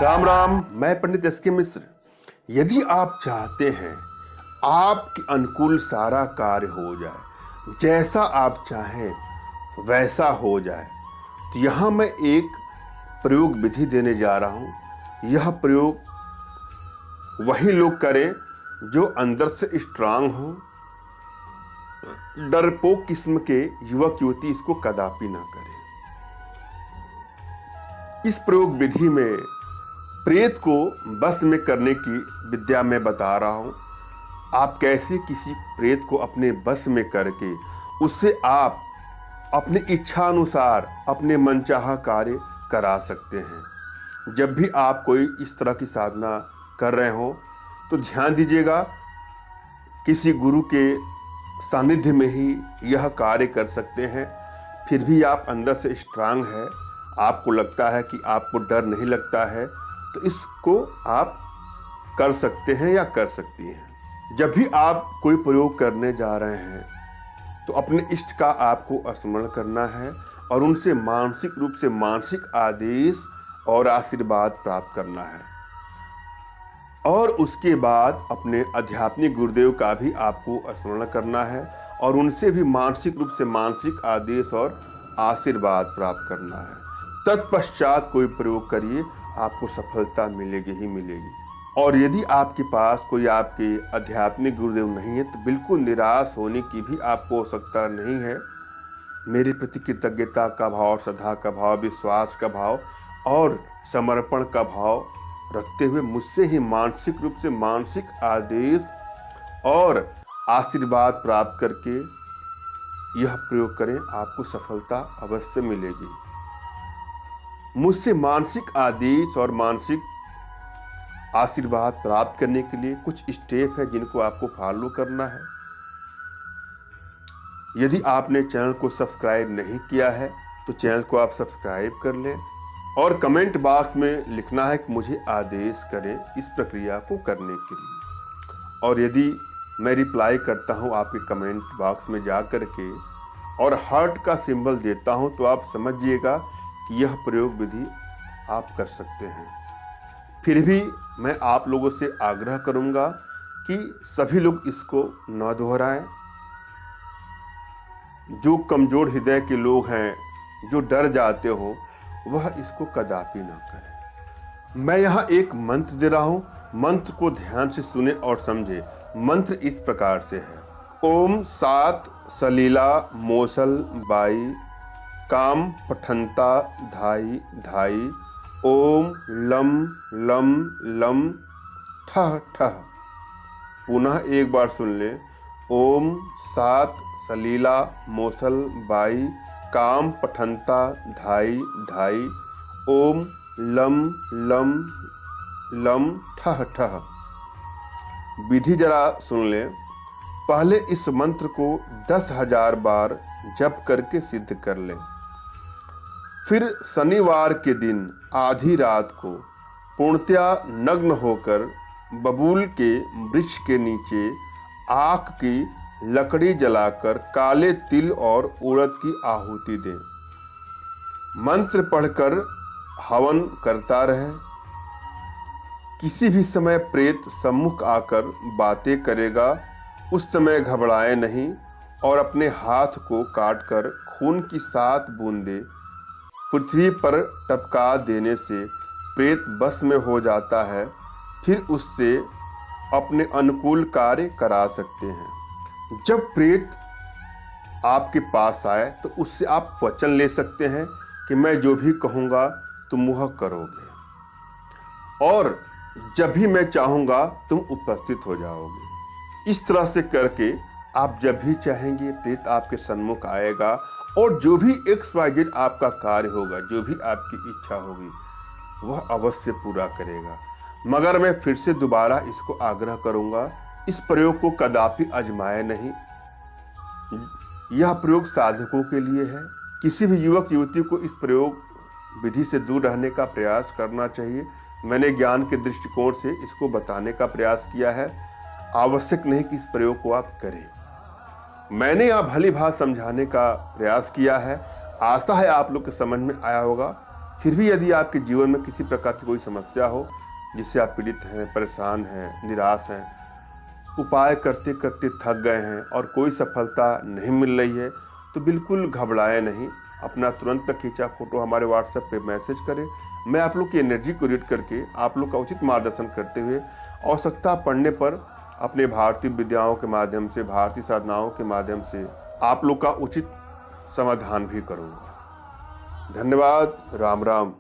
राम राम। मैं पंडित एस के मिश्र। यदि आप चाहते हैं आपके अनुकूल सारा कार्य हो जाए, जैसा आप चाहें वैसा हो जाए, तो यहाँ मैं एक प्रयोग विधि देने जा रहा हूँ। यह प्रयोग वही लोग करें जो अंदर से स्ट्रांग हो। डरपोक किस्म के युवक युवती इसको कदापि ना करें। इस प्रयोग विधि में प्रेत को बस में करने की विद्या मैं बता रहा हूं। आप कैसे किसी प्रेत को अपने बस में करके उससे आप अपनी इच्छा अनुसार अपने मनचाहा कार्य करा सकते हैं। जब भी आप कोई इस तरह की साधना कर रहे हो तो ध्यान दीजिएगा, किसी गुरु के सानिध्य में ही यह कार्य कर सकते हैं। फिर भी आप अंदर से स्ट्रांग है, आपको लगता है कि आपको डर नहीं लगता है, तो इसको आप कर सकते हैं या कर सकती हैं। जब भी आप कोई प्रयोग करने जा रहे हैं तो अपने इष्ट का आपको स्मरण करना है और उनसे मानसिक रूप से मानसिक आदेश और आशीर्वाद प्राप्त करना है। और उसके बाद अपने आध्यात्मिक गुरुदेव का भी आपको स्मरण करना है और उनसे भी मानसिक रूप से मानसिक आदेश और आशीर्वाद प्राप्त करना है। तत्पश्चात कोई प्रयोग करिए, आपको सफलता मिलेगी ही मिलेगी। और यदि आपके पास कोई आपके आध्यात्मिक गुरुदेव नहीं है तो बिल्कुल निराश होने की भी आपको आवश्यकता नहीं है। मेरे प्रति कृतज्ञता का भाव, श्रद्धा का भाव, विश्वास का भाव और समर्पण का भाव रखते हुए मुझसे ही मानसिक रूप से मानसिक आदेश और आशीर्वाद प्राप्त करके यह प्रयोग करें, आपको सफलता अवश्य मिलेगी। मुझसे मानसिक आदेश और मानसिक आशीर्वाद प्राप्त करने के लिए कुछ स्टेप है जिनको आपको फॉलो करना है। यदि आपने चैनल को सब्सक्राइब नहीं किया है तो चैनल को आप सब्सक्राइब कर लें और कमेंट बॉक्स में लिखना है कि मुझे आदेश करें इस प्रक्रिया को करने के लिए। और यदि मैं रिप्लाई करता हूं आपके कमेंट बॉक्स में जा कर के और हार्ट का सिंबल देता हूं तो आप समझिएगा कि यह प्रयोग विधि आप कर सकते हैं। फिर भी मैं आप लोगों से आग्रह करूंगा कि सभी लोग इसको न दोहराएं। जो कमजोर हृदय के लोग हैं, जो डर जाते हो, वह इसको कदापि ना करें। मैं यहाँ एक मंत्र दे रहा हूँ, मंत्र को ध्यान से सुने और समझे। मंत्र इस प्रकार से है: ओम सात सलीला मोसल बाई काम पठंता धाई धाई ओम लम लम लम ठह ठह। पुनः एक बार सुन ले। ओम सात सलीला मोसल बाई काम पठंता धाई धाई ओम लम लम लम ठह ठह। विधि जरा सुन ले। पहले इस मंत्र को 10,000 बार जप करके सिद्ध कर ले। फिर शनिवार के दिन आधी रात को पूर्णतया नग्न होकर बबूल के वृक्ष के नीचे आक की लकड़ी जलाकर काले तिल और उड़द की आहुति दें। मंत्र पढ़कर हवन करता रहे। किसी भी समय प्रेत सम्मुख आकर बातें करेगा, उस समय घबराए नहीं और अपने हाथ को काटकर खून की 7 बूंदें पृथ्वी पर टपका देने से प्रेत बस में हो जाता है। फिर उससे अपने अनुकूल कार्य करा सकते हैं। जब प्रेत आपके पास आए तो उससे आप वचन ले सकते हैं कि मैं जो भी कहूँगा तुम वह करोगे और जब भी मैं चाहूँगा तुम उपस्थित हो जाओगे। इस तरह से करके आप जब भी चाहेंगे प्रेत आपके सन्मुख आएगा और जो भी XYZ आपका कार्य होगा, जो भी आपकी इच्छा होगी, वह अवश्य पूरा करेगा। मगर मैं फिर से दोबारा इसको आग्रह करूंगा, इस प्रयोग को कदापि आजमाए नहीं। यह प्रयोग साधकों के लिए है। किसी भी युवक युवती को इस प्रयोग विधि से दूर रहने का प्रयास करना चाहिए। मैंने ज्ञान के दृष्टिकोण से इसको बताने का प्रयास किया है। आवश्यक नहीं कि इस प्रयोग को आप करें। मैंने यहाँ भली भांति समझाने का प्रयास किया है। आशा है आप लोग के समझ में आया होगा। फिर भी यदि आपके जीवन में किसी प्रकार की कोई समस्या हो जिससे आप पीड़ित हैं, परेशान हैं, निराश हैं, उपाय करते करते थक गए हैं और कोई सफलता नहीं मिल रही है, तो बिल्कुल घबराएं नहीं। अपना तुरंत खींचा फोटो हमारे व्हाट्सएप पे मैसेज करें। मैं आप लोग की एनर्जी को रीड करके आप लोग का उचित मार्गदर्शन करते हुए आवश्यकता पड़ने पर अपने भारतीय विद्याओं के माध्यम से, भारतीय साधनाओं के माध्यम से आप लोग का उचित समाधान भी करूँगा। धन्यवाद। राम राम।